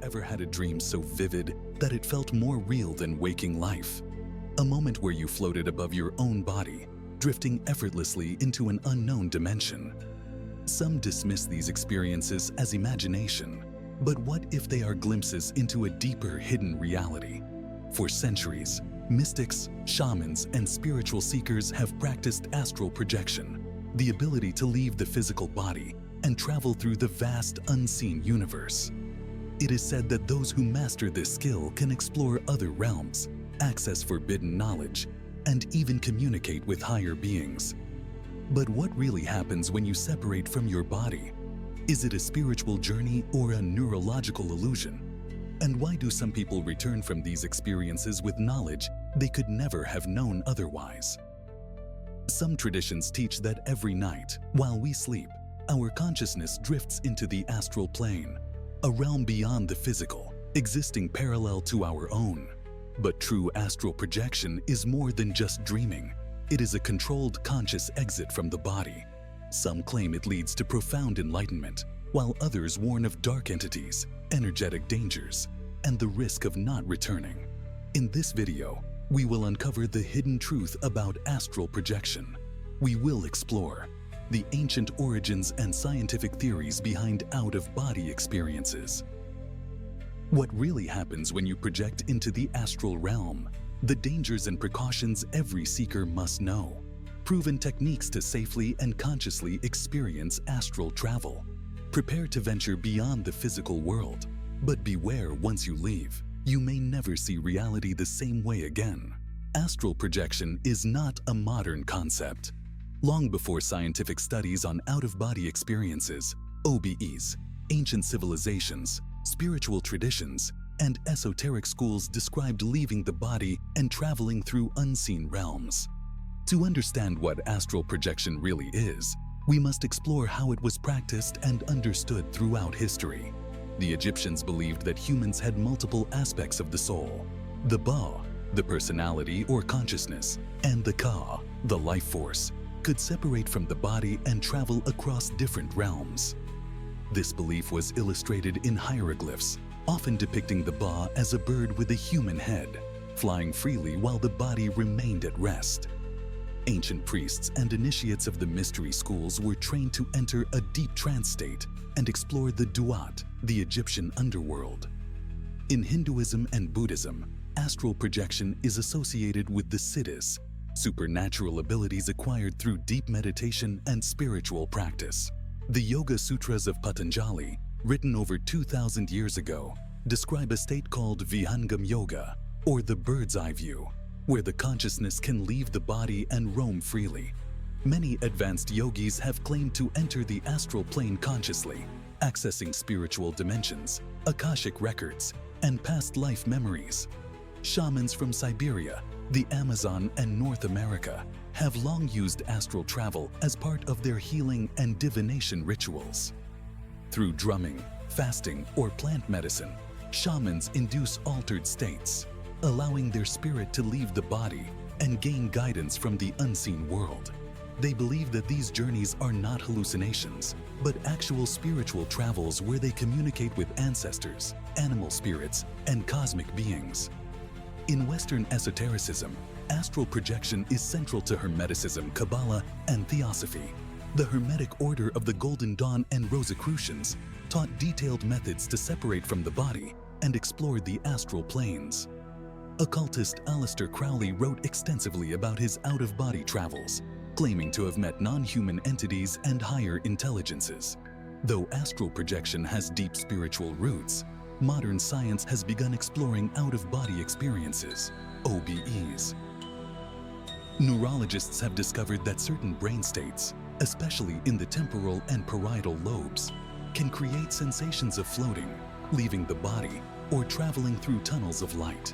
ever had a dream so vivid that it felt more real than waking life? A moment where you floated above your own body, drifting effortlessly into an unknown dimension. Some dismiss these experiences as imagination, but what if they are glimpses into a deeper hidden reality? For centuries, mystics, shamans, and spiritual seekers have practiced astral projection, the ability to leave the physical body and travel through the vast unseen universe. It is said that those who master this skill can explore other realms, access forbidden knowledge, and even communicate with higher beings. But what really happens when you separate from your body? Is it a spiritual journey or a neurological illusion? And why do some people return from these experiences with knowledge they could never have known otherwise? Some traditions teach that every night, while we sleep, our consciousness drifts into the astral plane, a realm beyond the physical, existing parallel to our own. But true astral projection is more than just dreaming. It is a controlled conscious exit from the body. Some claim it leads to profound enlightenment, while others warn of dark entities, energetic dangers, and the risk of not returning. In this video, we will uncover the hidden truth about astral projection. We will explore the ancient origins and scientific theories behind out-of-body experiences. What really happens when you project into the astral realm, the dangers and precautions every seeker must know, proven techniques to safely and consciously experience astral travel. Prepare to venture beyond the physical world, but beware, once you leave, you may never see reality the same way again. Astral projection is not a modern concept. Long before scientific studies on out-of-body experiences, OBEs, ancient civilizations, spiritual traditions, and esoteric schools described leaving the body and traveling through unseen realms. To understand what astral projection really is, we must explore how it was practiced and understood throughout history. The Egyptians believed that humans had multiple aspects of the soul: the Ba, the personality or consciousness, and the Ka, the life force, could separate from the body and travel across different realms. This belief was illustrated in hieroglyphs, often depicting the Ba as a bird with a human head, flying freely while the body remained at rest. Ancient priests and initiates of the mystery schools were trained to enter a deep trance state and explore the Duat, the Egyptian underworld. In Hinduism and Buddhism, astral projection is associated with the siddhis, supernatural abilities acquired through deep meditation and spiritual practice. The Yoga Sutras of Patanjali, written over 2,000 years ago, describe a state called Vihangam Yoga, or the bird's eye view, where the consciousness can leave the body and roam freely. Many advanced yogis have claimed to enter the astral plane consciously, accessing spiritual dimensions, Akashic records, and past life memories. Shamans from Siberia, the Amazon, and North America have long used astral travel as part of their healing and divination rituals. Through drumming, fasting, or plant medicine, shamans induce altered states, allowing their spirit to leave the body and gain guidance from the unseen world. They believe that these journeys are not hallucinations, but actual spiritual travels where they communicate with ancestors, animal spirits, and cosmic beings. In Western esotericism, astral projection is central to Hermeticism, Kabbalah, and Theosophy. The Hermetic order of the Golden Dawn and Rosicrucians taught detailed methods to separate from the body and explored the astral planes. Occultist Aleister Crowley wrote extensively about his out-of-body travels, claiming to have met non-human entities and higher intelligences. Though astral projection has deep spiritual roots, modern science has begun exploring out-of-body experiences, OBEs. Neurologists have discovered that certain brain states, especially in the temporal and parietal lobes, can create sensations of floating, leaving the body, or traveling through tunnels of light.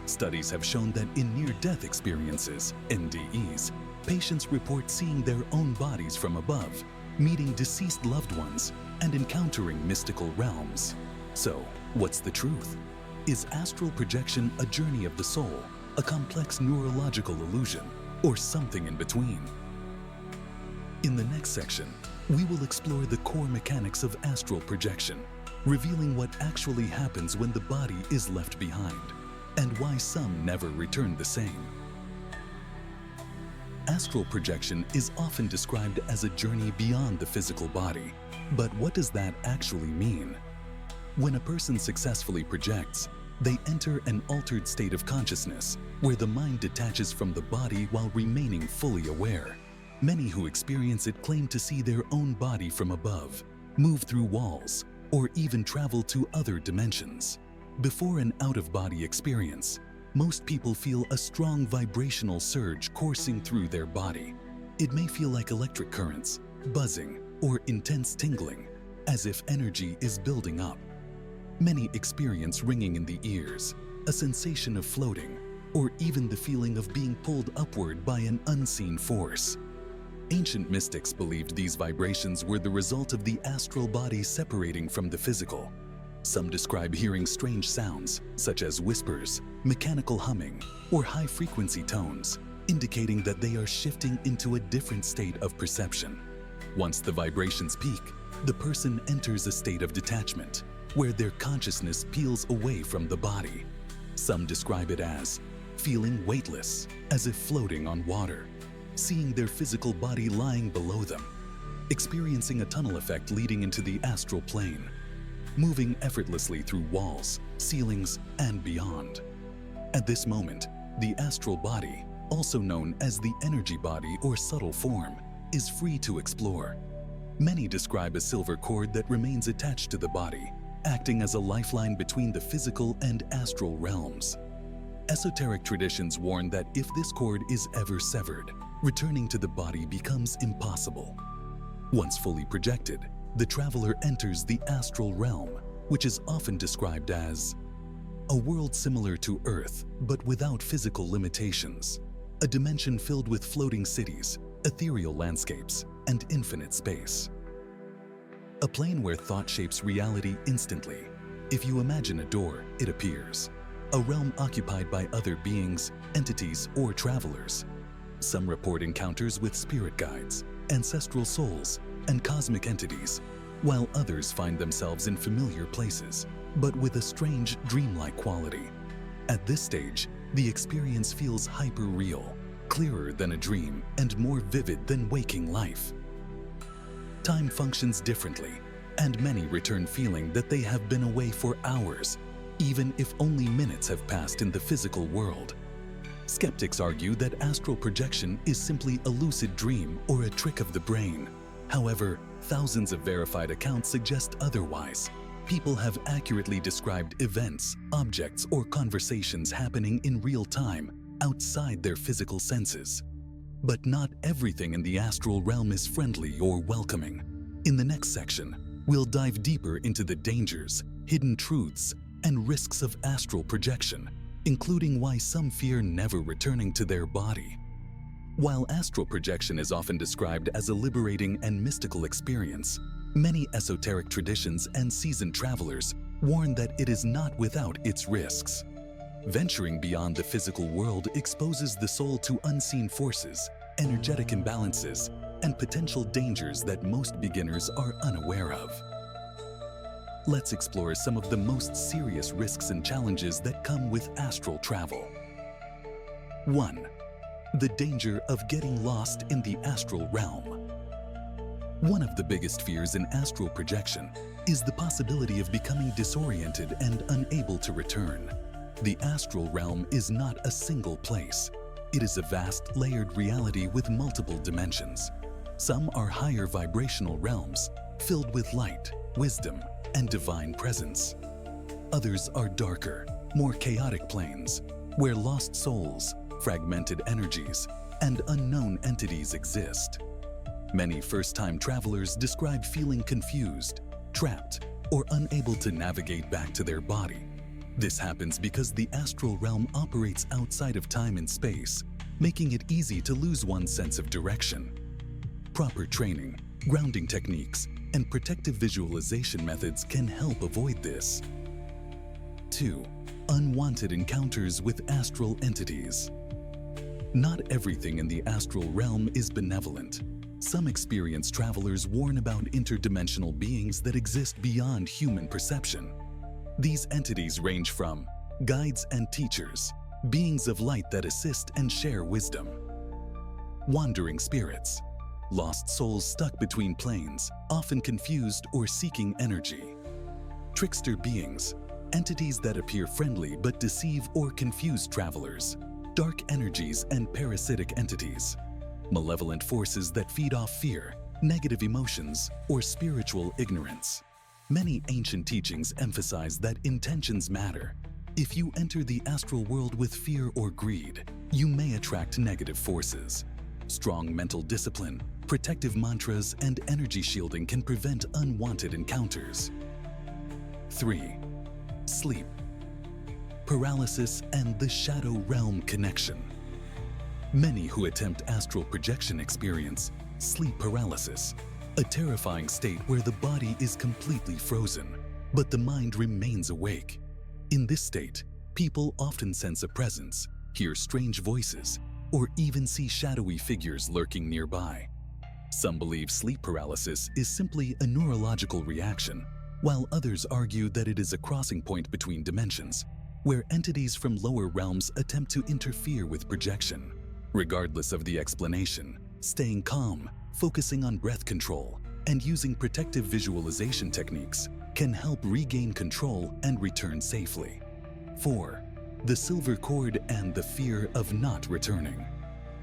Studies have shown that in near-death experiences, NDEs, patients report seeing their own bodies from above, meeting deceased loved ones, and encountering mystical realms. So, what's the truth? Is astral projection a journey of the soul, a complex neurological illusion, or something in between? In the next section, we will explore the core mechanics of astral projection, revealing what actually happens when the body is left behind, and why some never return the same. Astral projection is often described as a journey beyond the physical body, but what does that actually mean? When a person successfully projects, they enter an altered state of consciousness where the mind detaches from the body while remaining fully aware. Many who experience it claim to see their own body from above, move through walls, or even travel to other dimensions. Before an out-of-body experience, most people feel a strong vibrational surge coursing through their body. It may feel like electric currents, buzzing, or intense tingling, as if energy is building up. Many experience ringing in the ears, a sensation of floating, or even the feeling of being pulled upward by an unseen force. Ancient mystics believed these vibrations were the result of the astral body separating from the physical. Some describe hearing strange sounds, such as whispers, mechanical humming, or high-frequency tones, indicating that they are shifting into a different state of perception. Once the vibrations peak, the person enters a state of detachment, where their consciousness peels away from the body. Some describe it as feeling weightless, as if floating on water, seeing their physical body lying below them, experiencing a tunnel effect leading into the astral plane, moving effortlessly through walls, ceilings, and beyond. At this moment, the astral body, also known as the energy body or subtle form, is free to explore. Many describe a silver cord that remains attached to the body, acting as a lifeline between the physical and astral realms. Esoteric traditions warn that if this cord is ever severed, returning to the body becomes impossible. Once fully projected, the traveler enters the astral realm, which is often described as a world similar to Earth, but without physical limitations, a dimension filled with floating cities, ethereal landscapes, and infinite space. A plane where thought shapes reality instantly. If you imagine a door, it appears. A realm occupied by other beings, entities, or travelers. Some report encounters with spirit guides, ancestral souls, and cosmic entities, while others find themselves in familiar places, but with a strange, dreamlike quality. At this stage, the experience feels hyper-real, clearer than a dream, and more vivid than waking life. Time functions differently, and many return feeling that they have been away for hours, even if only minutes have passed in the physical world. Skeptics argue that astral projection is simply a lucid dream or a trick of the brain. However, thousands of verified accounts suggest otherwise. People have accurately described events, objects, or conversations happening in real time outside their physical senses. But not everything in the astral realm is friendly or welcoming. In the next section, we'll dive deeper into the dangers, hidden truths, and risks of astral projection, including why some fear never returning to their body. While astral projection is often described as a liberating and mystical experience, many esoteric traditions and seasoned travelers warn that it is not without its risks. Venturing beyond the physical world exposes the soul to unseen forces, energetic imbalances, and potential dangers that most beginners are unaware of. Let's explore some of the most serious risks and challenges that come with astral travel. 1. The danger of getting lost in the astral realm. One of the biggest fears in astral projection is the possibility of becoming disoriented and unable to return. The astral realm is not a single place. It is a vast, layered reality with multiple dimensions. Some are higher vibrational realms, filled with light, wisdom, and divine presence. Others are darker, more chaotic planes, where lost souls, fragmented energies, and unknown entities exist. Many first-time travelers describe feeling confused, trapped, or unable to navigate back to their body. This happens because the astral realm operates outside of time and space, making it easy to lose one's sense of direction. Proper training, grounding techniques, and protective visualization methods can help avoid this. 2. Unwanted encounters with astral entities. Not everything in the astral realm is benevolent. Some experienced travelers warn about interdimensional beings that exist beyond human perception. These entities range from guides and teachers, beings of light that assist and share wisdom; wandering spirits, lost souls stuck between planes, often confused or seeking energy; trickster beings, entities that appear friendly but deceive or confuse travelers; dark energies and parasitic entities; malevolent forces that feed off fear, negative emotions, or spiritual ignorance. Many ancient teachings emphasize that intentions matter. If you enter the astral world with fear or greed, you may attract negative forces. Strong mental discipline, protective mantras, and energy shielding can prevent unwanted encounters. 3. Sleep, paralysis, and the shadow realm connection. Many who attempt astral projection experience sleep paralysis, a terrifying state where the body is completely frozen, but the mind remains awake. In this state, people often sense a presence, hear strange voices, or even see shadowy figures lurking nearby. Some believe sleep paralysis is simply a neurological reaction, while others argue that it is a crossing point between dimensions, where entities from lower realms attempt to interfere with projection. Regardless of the explanation, staying calm, focusing on breath control, and using protective visualization techniques can help regain control and return safely. 4. The silver cord and the fear of not returning.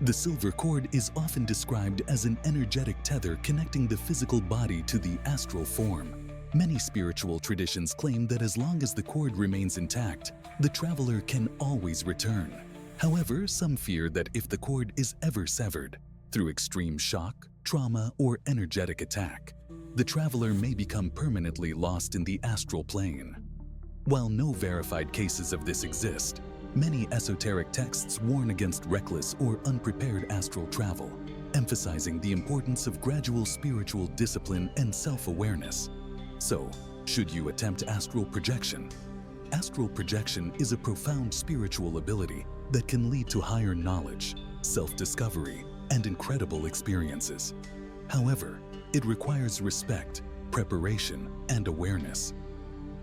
The silver cord is often described as an energetic tether connecting the physical body to the astral form. Many spiritual traditions claim that as long as the cord remains intact, the traveler can always return. However, some fear that if the cord is ever severed, through extreme shock, trauma, or energetic attack, the traveler may become permanently lost in the astral plane. While no verified cases of this exist, many esoteric texts warn against reckless or unprepared astral travel, emphasizing the importance of gradual spiritual discipline and self-awareness. So, should you attempt astral projection? Astral projection is a profound spiritual ability that can lead to higher knowledge, self-discovery, and incredible experiences. However, it requires respect, preparation, and awareness.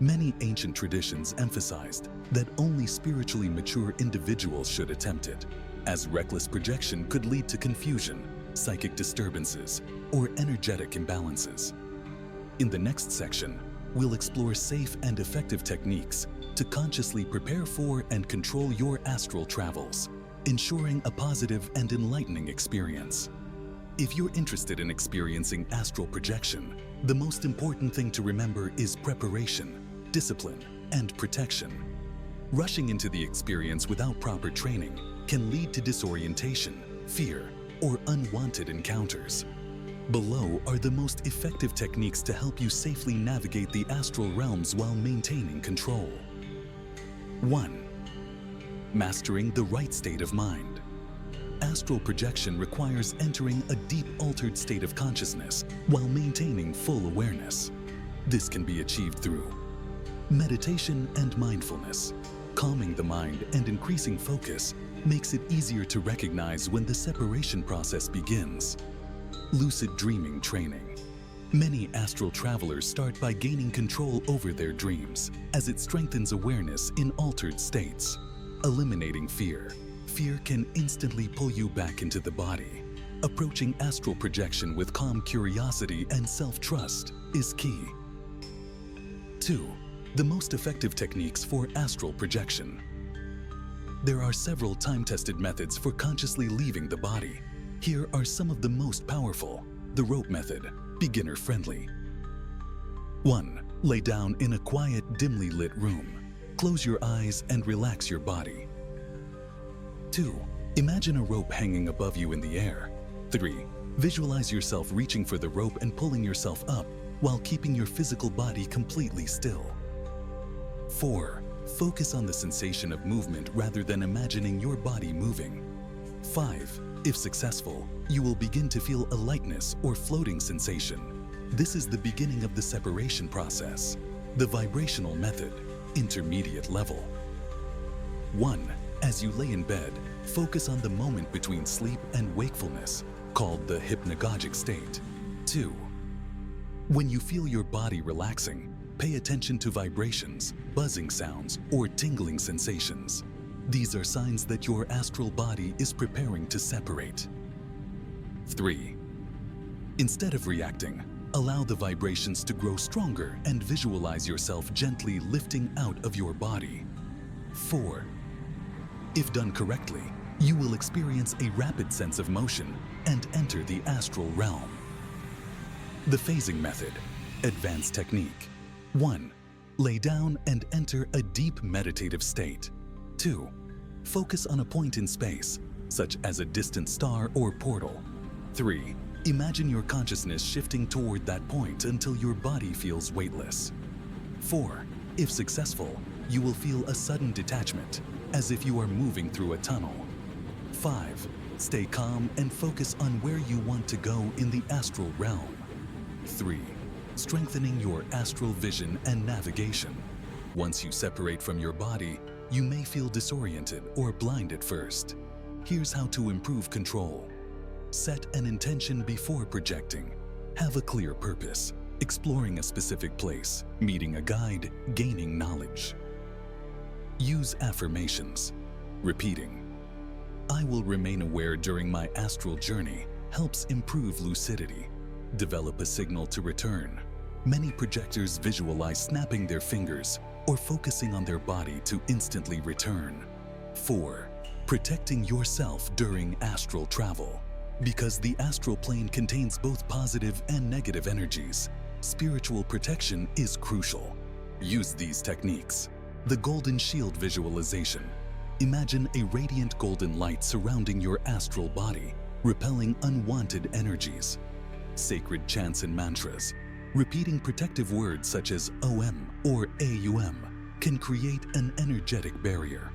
Many ancient traditions emphasized that only spiritually mature individuals should attempt it, as reckless projection could lead to confusion, psychic disturbances, or energetic imbalances. In the next section, we'll explore safe and effective techniques to consciously prepare for and control your astral travels, ensuring a positive and enlightening experience. If you're interested in experiencing astral projection, the most important thing to remember is preparation, discipline, and protection. Rushing into the experience without proper training can lead to disorientation, fear, or unwanted encounters. Below are the most effective techniques to help you safely navigate the astral realms while maintaining control. 1. Mastering the right state of mind. Astral projection requires entering a deep altered state of consciousness while maintaining full awareness. This can be achieved through meditation and mindfulness. Calming the mind and increasing focus makes it easier to recognize when the separation process begins. Lucid dreaming training. Many astral travelers start by gaining control over their dreams, as it strengthens awareness in altered states. Eliminating fear. Fear can instantly pull you back into the body. Approaching astral projection with calm curiosity and self-trust is key. 2. The most effective techniques for astral projection. There are several time-tested methods for consciously leaving the body. Here are some of the most powerful. The rope method, beginner-friendly. 1. Lay down in a quiet, dimly lit room. Close your eyes and relax your body. 2. Imagine a rope hanging above you in the air. 3. Visualize yourself reaching for the rope and pulling yourself up while keeping your physical body completely still. 4. Focus on the sensation of movement rather than imagining your body moving. 5. If successful, you will begin to feel a lightness or floating sensation. This is the beginning of the separation process. The vibrational method, intermediate level. 1. As you lay in bed, focus on the moment between sleep and wakefulness. called the hypnagogic state. 2. When you feel your body relaxing, pay attention to vibrations, buzzing sounds, or tingling sensations. These are signs that your astral body is preparing to separate. 3. Instead of reacting, allow the vibrations to grow stronger and visualize yourself gently lifting out of your body. 4. If done correctly, you will experience a rapid sense of motion and enter the astral realm. The phasing method, advanced technique. 1. Lay down and enter a deep meditative state. 2. Focus on a point in space, such as a distant star or portal. 3. Imagine your consciousness shifting toward that point until your body feels weightless. 4. If successful, you will feel a sudden detachment, as if you are moving through a tunnel. 5. Stay calm and focus on where you want to go in the astral realm. 3. Strengthening your astral vision and navigation. Once you separate from your body, you may feel disoriented or blind at first. Here's how to improve control. Set an intention before projecting. Have a clear purpose, exploring a specific place, meeting a guide, gaining knowledge. Use affirmations. Repeating, "I will remain aware during my astral journey," helps improve lucidity. Develop a signal to return. Many projectors visualize snapping their fingers or focusing on their body to instantly return. 4. Protecting yourself during astral travel. Because the astral plane contains both positive and negative energies, spiritual protection is crucial. Use these techniques. The golden shield visualization. Imagine a radiant golden light surrounding your astral body, repelling unwanted energies. Sacred chants and mantras. Repeating protective words such as OM or AUM can create an energetic barrier.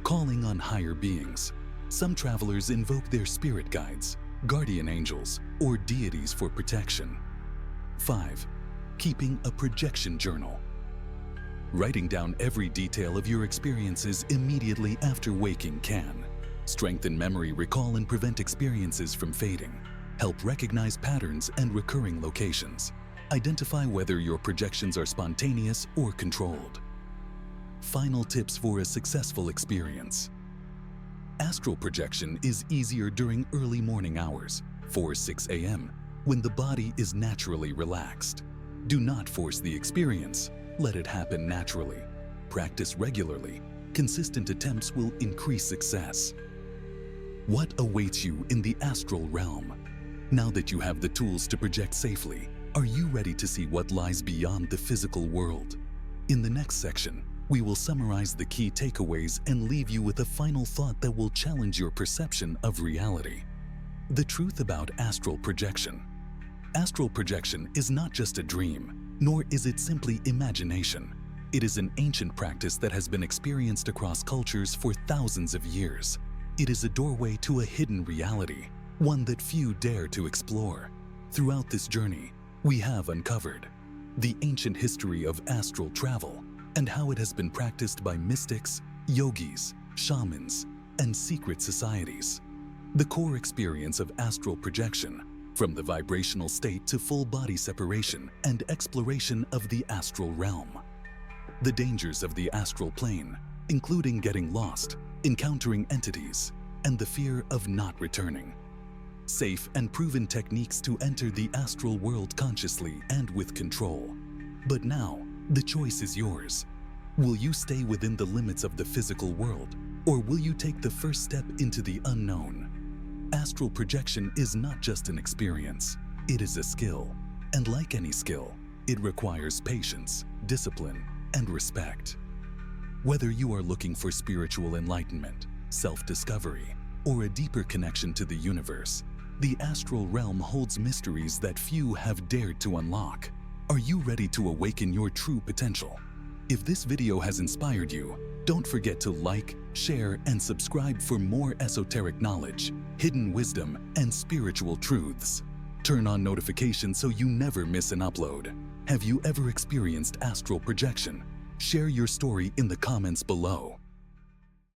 Calling on higher beings. Some travelers invoke their spirit guides, guardian angels, or deities for protection. 5. Keeping a projection journal. Writing down every detail of your experiences immediately after waking can strengthen memory recall and prevent experiences from fading. Help recognize patterns and recurring locations. Identify whether your projections are spontaneous or controlled. Final tips for a successful experience. Astral projection is easier during early morning hours, 4-6 a.m., when the body is naturally relaxed. Do not force the experience. Let it happen naturally. Practice regularly. Consistent attempts will increase success. What awaits you in the astral realm? Now that you have the tools to project safely, are you ready to see what lies beyond the physical world? In the next section, we will summarize the key takeaways and leave you with a final thought that will challenge your perception of reality. The truth about astral projection. Astral projection is not just a dream, nor is it simply imagination. It is an ancient practice that has been experienced across cultures for thousands of years. It is a doorway to a hidden reality, one that few dare to explore. Throughout this journey, we have uncovered the ancient history of astral travel and how it has been practiced by mystics, yogis, shamans, and secret societies. The core experience of astral projection, from the vibrational state to full body separation and exploration of the astral realm. The dangers of the astral plane, including getting lost, encountering entities, and the fear of not returning. Safe and proven techniques to enter the astral world consciously and with control. But now, the choice is yours. Will you stay within the limits of the physical world, or will you take the first step into the unknown? Astral projection is not just an experience, it is a skill. And like any skill, it requires patience, discipline, and respect. Whether you are looking for spiritual enlightenment, self-discovery, or a deeper connection to the universe, the astral realm holds mysteries that few have dared to unlock. Are you ready to awaken your true potential? If this video has inspired you, don't forget to like, share, and subscribe for more esoteric knowledge, hidden wisdom, and spiritual truths. Turn on notifications so you never miss an upload. Have you ever experienced astral projection? Share your story in the comments below.